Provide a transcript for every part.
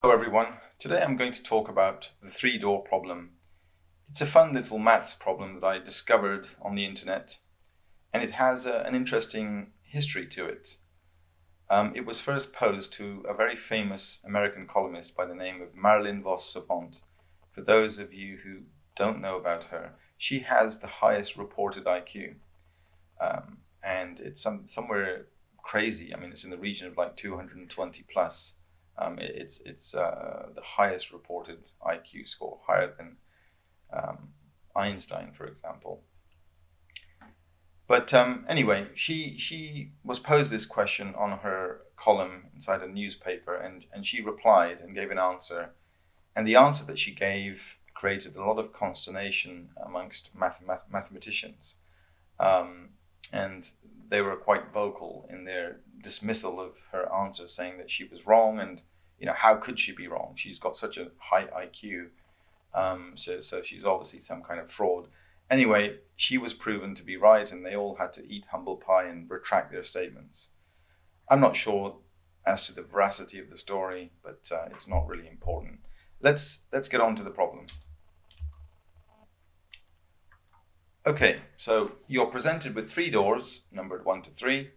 Hello everyone, today I'm going to talk about the three-door problem. It's a fun little maths problem that I discovered on the internet, and it has an interesting history to it. It was first posed to a very famous American columnist by the name of Marilyn Vos Savant. For those of you who don't know about her, she has the highest reported IQ, and it's somewhere crazy. I mean, it's in the region of like 220 plus. It's the highest reported IQ score, higher than Einstein, for example. But anyway, she was posed this question on her column inside a newspaper, and she replied and gave an answer. And the answer that she gave created a lot of consternation amongst mathematicians. And they were quite vocal in their dismissal of her answer, saying that she was wrong, and how could she be wrong? She's got such a high IQ, so she's obviously some kind of fraud. Anyway, she was proven to be right, and they all had to eat humble pie and retract their statements. I'm not sure as to the veracity of the story, but it's not really important. Let's get on to the problem. Okay, so you're presented with three doors, numbered 1 to 3.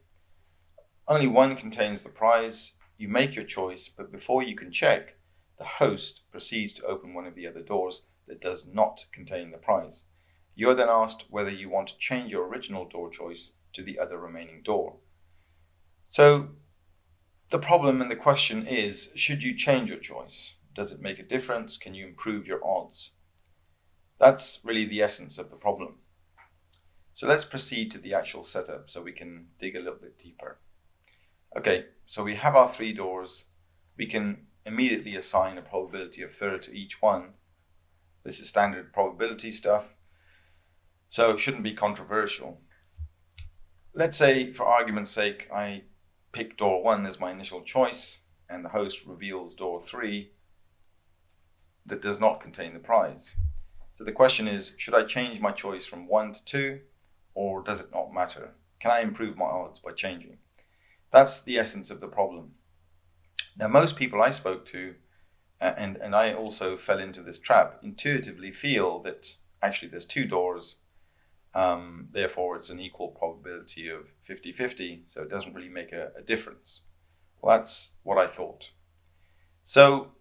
Only one contains the prize. You make your choice, but before you can check, the host proceeds to open one of the other doors that does not contain the prize. You are then asked whether you want to change your original door choice to the other remaining door. So the problem and the question is, should you change your choice? Does it make a difference? Can you improve your odds? That's really the essence of the problem. So let's proceed to the actual setup so we can dig a little bit deeper. Okay, so we have our three doors. We can immediately assign a probability of third to each one. This is standard probability stuff, so it shouldn't be controversial. Let's say, for argument's sake, I pick door 1 as my initial choice, and the host reveals door 3 that does not contain the prize. So the question is, should I change my choice from 1 to 2, or does it not matter? Can I improve my odds by changing? That's the essence of the problem. Now, most people I spoke to, and I also fell into this trap, intuitively feel that actually there's two doors, therefore it's an equal probability of 50-50, so it doesn't really make a difference. Well, that's what I thought. So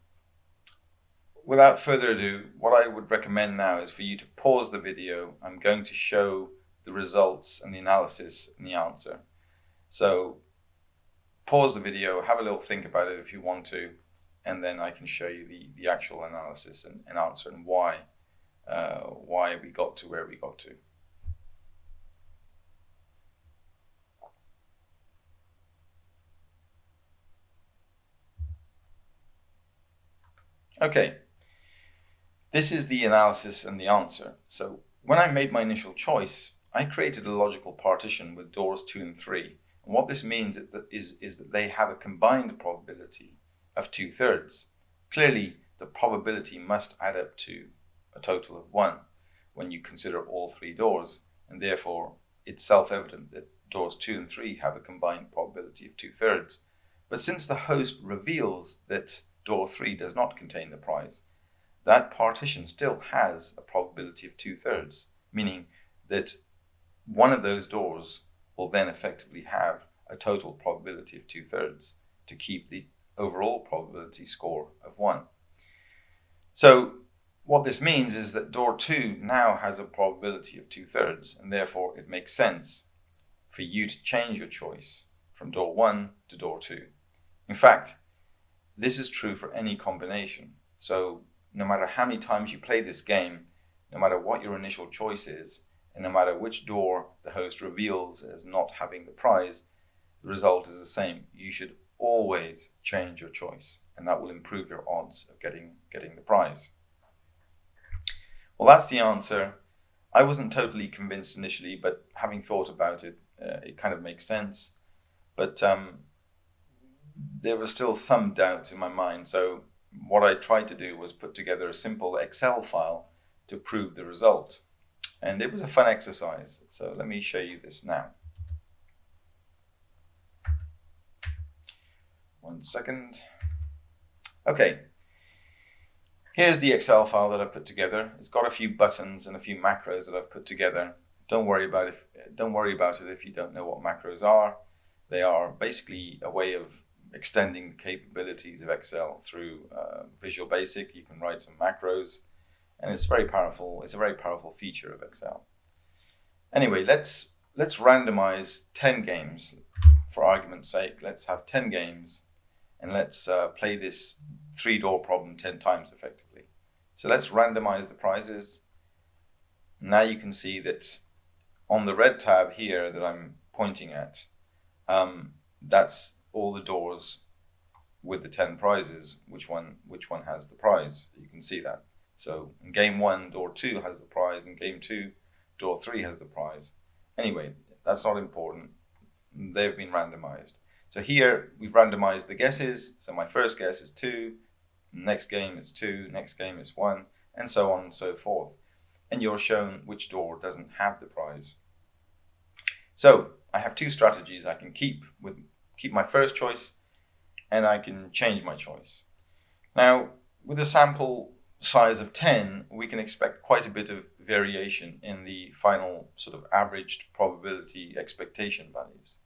without further ado, what I would recommend now is for you to pause the video. I'm going to show the results and the analysis and the answer. So pause the video, have a little think about it if you want to, and then I can show you the actual analysis and answer and why we got to where we got to. Okay, this is the analysis and the answer. So when I made my initial choice, I created a logical partition with doors 2 and 3. And what this means is that they have a combined probability of 2/3. Clearly, the probability must add up to a total of 1 when you consider all three doors, and therefore it's self-evident that doors 2 and 3 have a combined probability of 2/3. But since the host reveals that door 3 does not contain the prize, that partition still has a probability of 2/3, meaning that one of those doors will then effectively have a total probability of 2/3 to keep the overall probability score of 1. So what this means is that door 2 now has a probability of 2/3, and therefore it makes sense for you to change your choice from door 1 to door 2. In fact, this is true for any combination. So no matter how many times you play this game, no matter what your initial choice is, and no matter which door the host reveals as not having the prize, the result is the same. You should always change your choice, and that will improve your odds of getting the prize. Well, that's the answer. I wasn't totally convinced initially, but having thought about it, it kind of makes sense. But there was still some doubt in my mind, so what I tried to do was put together a simple Excel file to prove the result. And it was a fun exercise, so let me show you this now. 1 second. Okay, Here's the Excel file that I've put together. It's got a few buttons and a few macros that I've put together. Don't worry about it if you don't know what macros are. They are basically a way of extending the capabilities of Excel through Visual Basic. You can write some macros, and it's very powerful. It's a very powerful feature of Excel. Anyway, let's randomize 10 games for argument's sake. Let's have 10 games, and let's play this 3-door problem 10 times effectively. So let's randomize the prizes. Now you can see that on the red tab here that I'm pointing at, that's all the doors with the 10 prizes. Which one has the prize? You can see that. So in game 1, door 2 has the prize. In game 2, door 3 has the prize. Anyway, that's not important. They've been randomized. So here we've randomized the guesses. So my first guess is 2. Next game is 2. Next game is 1, and so on and so forth. And you're shown which door doesn't have the prize. So I have 2 strategies. I can keep my first choice, and I can change my choice. Now, with a sample size of 10, we can expect quite a bit of variation in the final sort of averaged probability expectation values.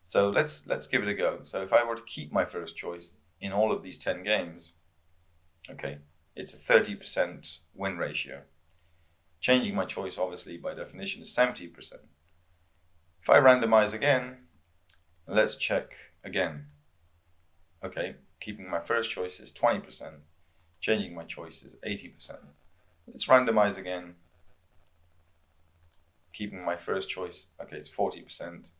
So let's give it a go. So if I were to keep my first choice in all of these 10 games, okay, it's a 30% win ratio. Changing my choice, obviously, by definition, is 70%. If I randomize again, let's check again. Okay, keeping my first choice is 20%. Changing my choice is 80%. Let's randomize again. Keeping my first choice, okay, it's 40%.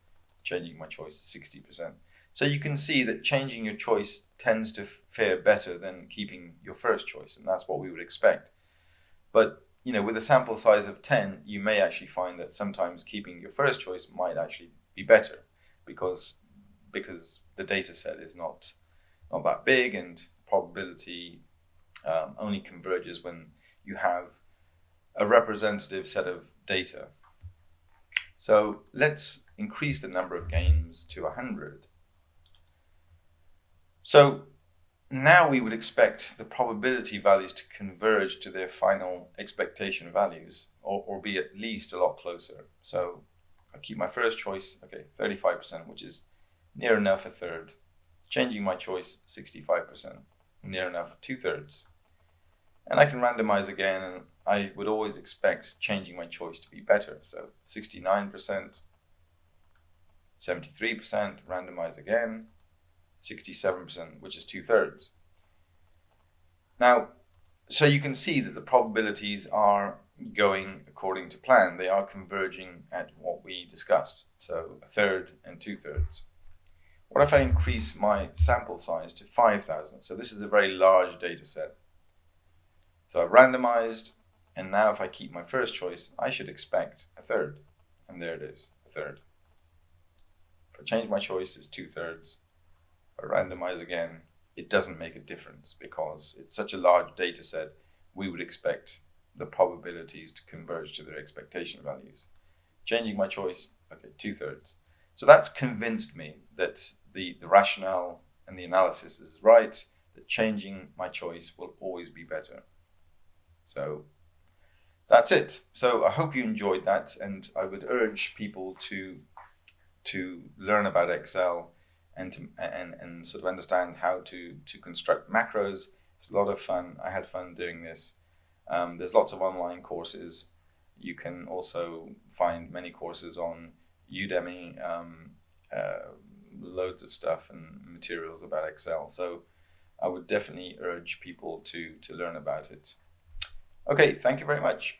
Changing my choice is 60%. So you can see that changing your choice tends to fare better than keeping your first choice, and that's what we would expect. But with a sample size of 10, you may actually find that sometimes keeping your first choice might actually be better because the data set is not that big, and probability only converges when you have a representative set of data. So let's increase the number of games to 100. So now we would expect the probability values to converge to their final expectation values, or be at least a lot closer. So I keep my first choice, okay, 35%, which is near enough a third. Changing my choice, 65%, near enough 2/3. And I can randomize again, and I would always expect changing my choice to be better. So 69%, 73%, randomize again, 67%, which is 2/3. Now, so you can see that the probabilities are going according to plan. They are converging at what we discussed. So 1/3 and 2/3. What if I increase my sample size to 5,000? So this is a very large data set. So I've randomized, and now if I keep my first choice, I should expect 1/3. And there it is, 1/3. If I change my choice, it's 2/3. If I randomize again, it doesn't make a difference because it's such a large data set, we would expect the probabilities to converge to their expectation values. Changing my choice, okay, 2/3. So that's convinced me that the rationale and the analysis is right, that changing my choice will always be better. So that's it. So I hope you enjoyed that, and I would urge people to learn about Excel and sort of understand how to construct macros. It's a lot of fun. I had fun doing this. There's lots of online courses. You can also find many courses on Udemy, loads of stuff and materials about Excel. So I would definitely urge people to learn about it. Okay, thank you very much.